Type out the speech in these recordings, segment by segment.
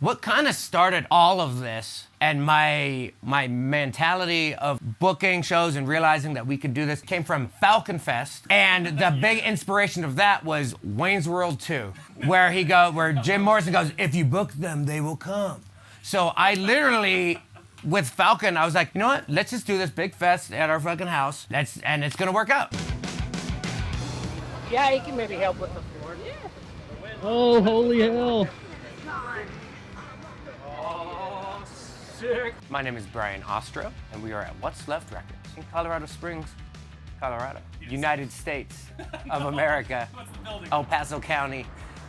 What kind of started all of this and my mentality of booking shows and realizing that we could do this came from Falcon Fest. And the big inspiration of that was Wayne's World 2, where Jim Morrison goes, if you book them, they will come. So I literally, with Falcon, I was like, you know what? Let's just do this big fest at our fucking house. And it's gonna work out. Yeah, he can maybe help with the floor. Yeah. Oh, holy hell. Oh, sick. My name is Brian Ostro, and we are at What's Left Records in Colorado Springs, Colorado, United States of America, El Paso County,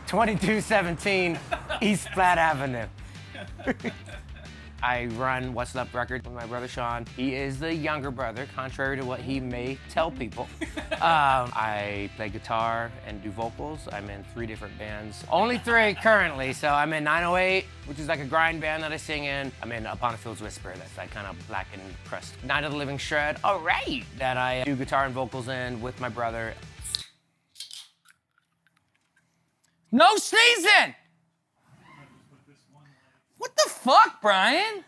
2217 East Platte Avenue. I run What's Left Records with my brother Sean. He is the younger brother, contrary to what he may tell people. I play guitar and do vocals. I'm in 3 different bands. Only 3 currently, so I'm in 908, which is like a grind band that I sing in. I'm in Upon a Field's Whisper, that's like kind of black and crust. Night of the Living Shred, all right, that I do guitar and vocals in with my brother. No sneezing! What the fuck, Brian?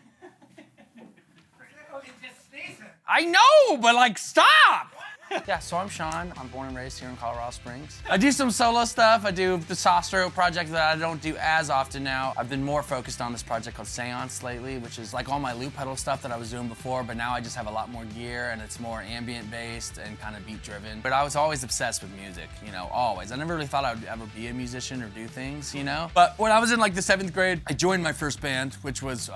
I know, but like, stop! Yeah, so I'm Sean. I'm born and raised here in Colorado Springs. I do some solo stuff. I do the Sostro project that I don't do as often now. I've been more focused on this project called Seance lately, which is like all my loop pedal stuff that I was doing before, but now I just have a lot more gear and it's more ambient based and kind of beat driven. But I was always obsessed with music, you know, always. I never really thought I would ever be a musician or do things, you know? But when I was in like the 7th grade, I joined my first band, which was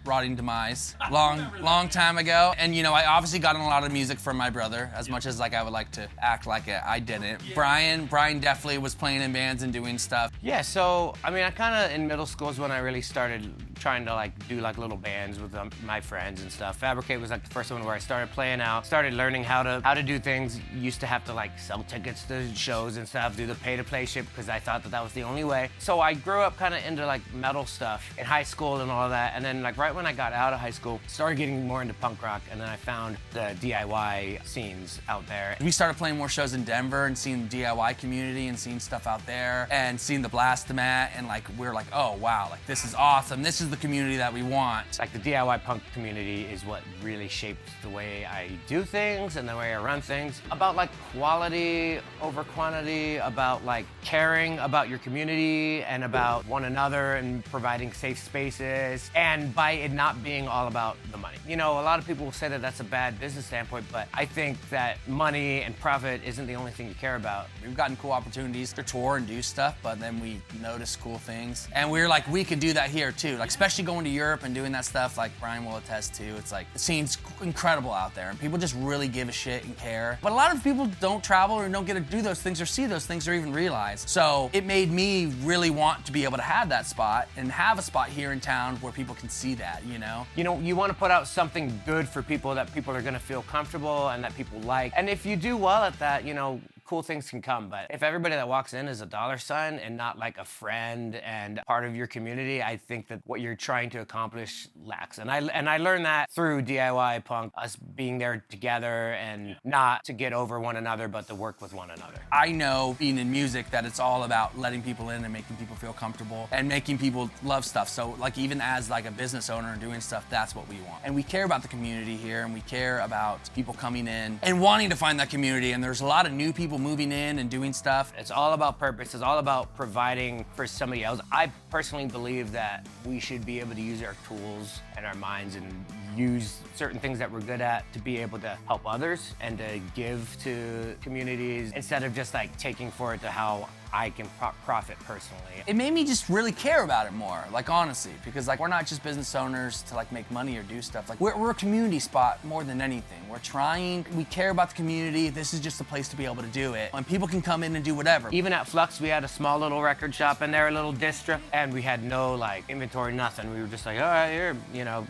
Rotting Demise, long time ago. And you know, I obviously got in a lot of music from my brother, as much as like I would like to act like I didn't. Brian definitely was playing in bands and doing stuff. Yeah, so I mean, I kind of in middle school is when I really started trying to like do like little bands with my friends and stuff. Fabricate was like the first one where I started playing out, started learning how to do things. Used to have to like sell tickets to shows and stuff, do the pay to play shit because I thought that was the only way. So I grew up kind of into like metal stuff in high school and all of that. And then like right when I got out of high school, started getting more into punk rock. And then I found the DIY scenes out there. We started playing more shows in Denver and seeing the DIY community and seeing stuff out there and seeing the Blastomat, and like we're like, oh wow, like this is awesome. This is the community that we want. Like the DIY punk community is what really shaped the way I do things and the way I run things. About like quality over quantity, about like caring about your community and about one another and providing safe spaces, and by it not being all about the money. You know, a lot of people will say that that's a bad business standpoint, but I think that money and profit isn't the only thing you care about. We've gotten cool opportunities to tour and do stuff, but then we noticed cool things. And we were like, we could do that here too. Like, especially going to Europe and doing that stuff, like Brian will attest to. It's like, the scene's incredible out there and people just really give a shit and care. But a lot of people don't travel or don't get to do those things or see those things or even realize. So it made me really want to be able to have that spot and have a spot here in town where people can see that, you know? You know, you want to put out something good for people that people are going to feel comfortable and that people like. And if you do well at that, you know, cool things can come. But if everybody that walks in is a dollar sign and not like a friend and part of your community, I think that what you're trying to accomplish lacks. And I learned that through DIY punk, us being there together and not to get over one another, but to work with one another. I know being in music that it's all about letting people in and making people feel comfortable and making people love stuff. So like even as like a business owner and doing stuff, that's what we want. And we care about the community here and we care about people coming in and wanting to find that community. And there's a lot of new people moving in and doing stuff. It's all about purpose. It's all about providing for somebody else. I personally believe that we should be able to use our tools and our minds and use certain things that we're good at to be able to help others and to give to communities instead of just like taking for it to how I can profit personally. It made me just really care about it more, like honestly, because like we're not just business owners to like make money or do stuff. Like we're a community spot more than anything. We care about the community. This is just a place to be able to do it. And people can come in and do whatever. Even at Flux, we had a small little record shop in there, a little distro, and we had no like inventory, nothing. We were just like, all right, here, you know.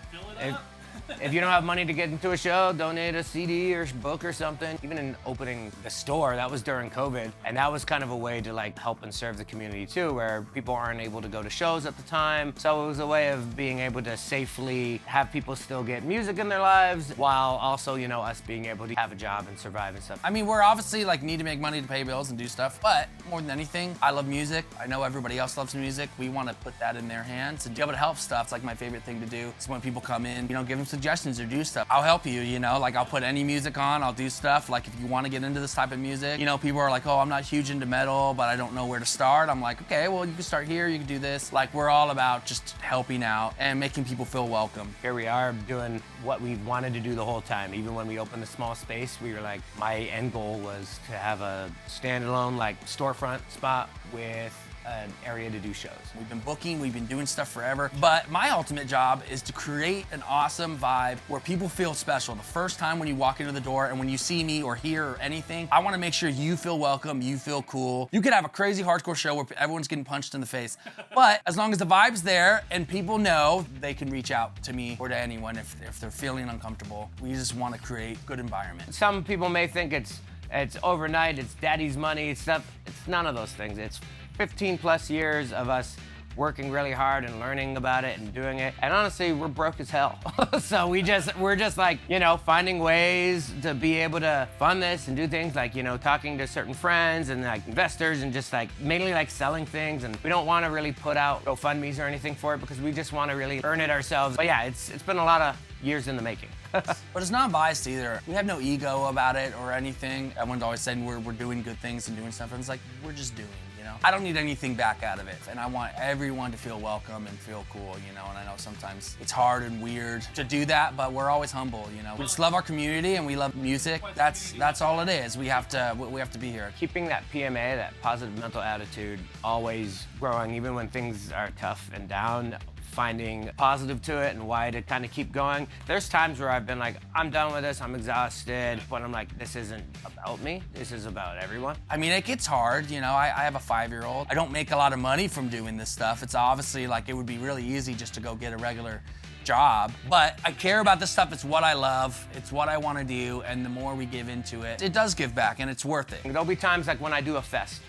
If you don't have money to get into a show, donate a CD or book or something. Even in opening the store, that was during COVID, and that was kind of a way to like help and serve the community too, where people aren't able to go to shows at the time. So it was a way of being able to safely have people still get music in their lives while also, you know, us being able to have a job and survive and stuff. I mean, we're obviously like need to make money to pay bills and do stuff, but more than anything, I love music. I know everybody else loves music. We want to put that in their hands and be able to help stuff. It's like my favorite thing to do. So when people come in, you know, give them suggestions or do stuff. I'll help you, you know, like I'll put any music on, I'll do stuff. Like if you want to get into this type of music, you know, people are like, oh, I'm not huge into metal, but I don't know where to start. I'm like, okay, well, you can start here, you can do this. Like we're all about just helping out and making people feel welcome. Here we are doing what we wanted to do the whole time. Even when we opened the small space, we were like, my end goal was to have a standalone like storefront spot with an area to do shows. We've been booking, we've been doing stuff forever, but my ultimate job is to create an awesome vibe where people feel special. The first time when you walk into the door and when you see me or hear or anything, I want to make sure you feel welcome, you feel cool. You could have a crazy hardcore show where everyone's getting punched in the face, but as long as the vibe's there and people know, they can reach out to me or to anyone if they're feeling uncomfortable. We just want to create a good environment. Some people may think it's overnight, it's daddy's money, stuff. It's none of those things. It's 15 plus years of us working really hard and learning about it and doing it. And honestly, we're broke as hell. So we're just like, you know, finding ways to be able to fund this and do things like, you know, talking to certain friends and like investors and just like mainly like selling things. And we don't want to really put out GoFundMe's or anything for it because we just want to really earn it ourselves. But yeah, it's been a lot of years in the making. But it's not biased either. We have no ego about it or anything. Everyone's always saying we're doing good things and doing stuff, and it's like, we're just doing, you know? I don't need anything back out of it, and I want everyone to feel welcome and feel cool, you know? And I know sometimes it's hard and weird to do that, but we're always humble, you know? We just love our community and we love music. That's all it is. We have to be here. Keeping that PMA, that positive mental attitude, always growing, even when things are tough and down, finding positive to it and why to kind of keep going. There's times where I've been like, I'm done with this, I'm exhausted, but I'm like, this isn't about me, this is about everyone. I mean, it gets hard, you know, I have a 5-year-old. I don't make a lot of money from doing this stuff. It's obviously like, it would be really easy just to go get a regular job, but I care about this stuff. It's what I love, it's what I want to do, and the more we give into it, it does give back, and it's worth it. There'll be times like when I do a fest,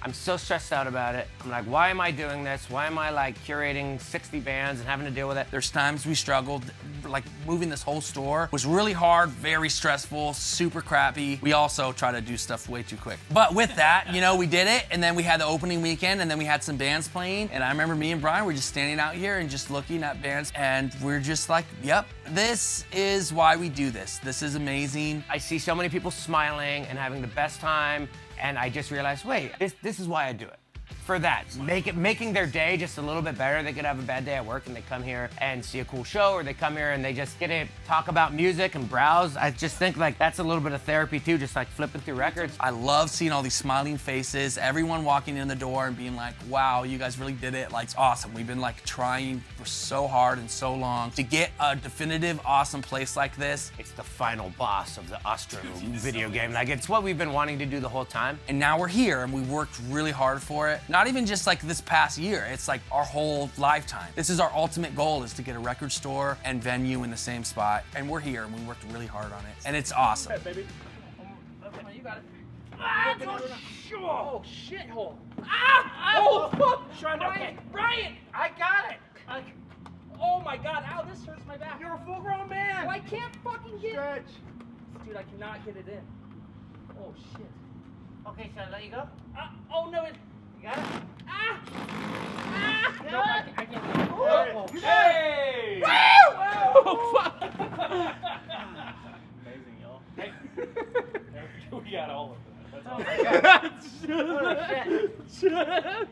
I'm so stressed out about it. I'm like, why am I doing this? Why am I like curating 60 bands and having to deal with it? There's times we struggled, like moving this whole store was really hard, very stressful, super crappy. We also try to do stuff way too quick. But with that, you know, we did it, and then we had the opening weekend, and then we had some bands playing, and I remember me and Brian were just standing out here and just looking at bands, and we're just like, yep, this is why we do this. This is amazing. I see so many people smiling and having the best time, and I just realized, wait, this is why I do it. For that, making their day just a little bit better. They could have a bad day at work and they come here and see a cool show, or they come here and they just get to talk about music and browse. I just think like that's a little bit of therapy too, just like flipping through records. I love seeing all these smiling faces, everyone walking in the door and being like, wow, you guys really did it. Like, it's awesome. We've been like trying for so hard and so long to get a definitive, awesome place like this. It's the final boss of the Ostrom video game. Like, it's what we've been wanting to do the whole time. And now we're here and we worked really hard for it. Not even just like this past year, it's like our whole lifetime. This is our ultimate goal, is to get a record store and venue in the same spot. And we're here and we worked really hard on it. And it's awesome. Hey, baby. You got it. Ah, oh, shithole. Ah! Oh, fuck! Brian! I got it! Oh my god, ow, this hurts my back. You're a full-grown man! Well, I can't fucking get it. Dude, I cannot get it in. Oh, shit. Okay, should I let you go? Oh, no, it... You got it? Ah! Ah! No, I can't get it. Oh, hey! Woo! Oh, fuck! Amazing, y'all. Hey. We got all of that. That's all. Oh, my God. Shut up.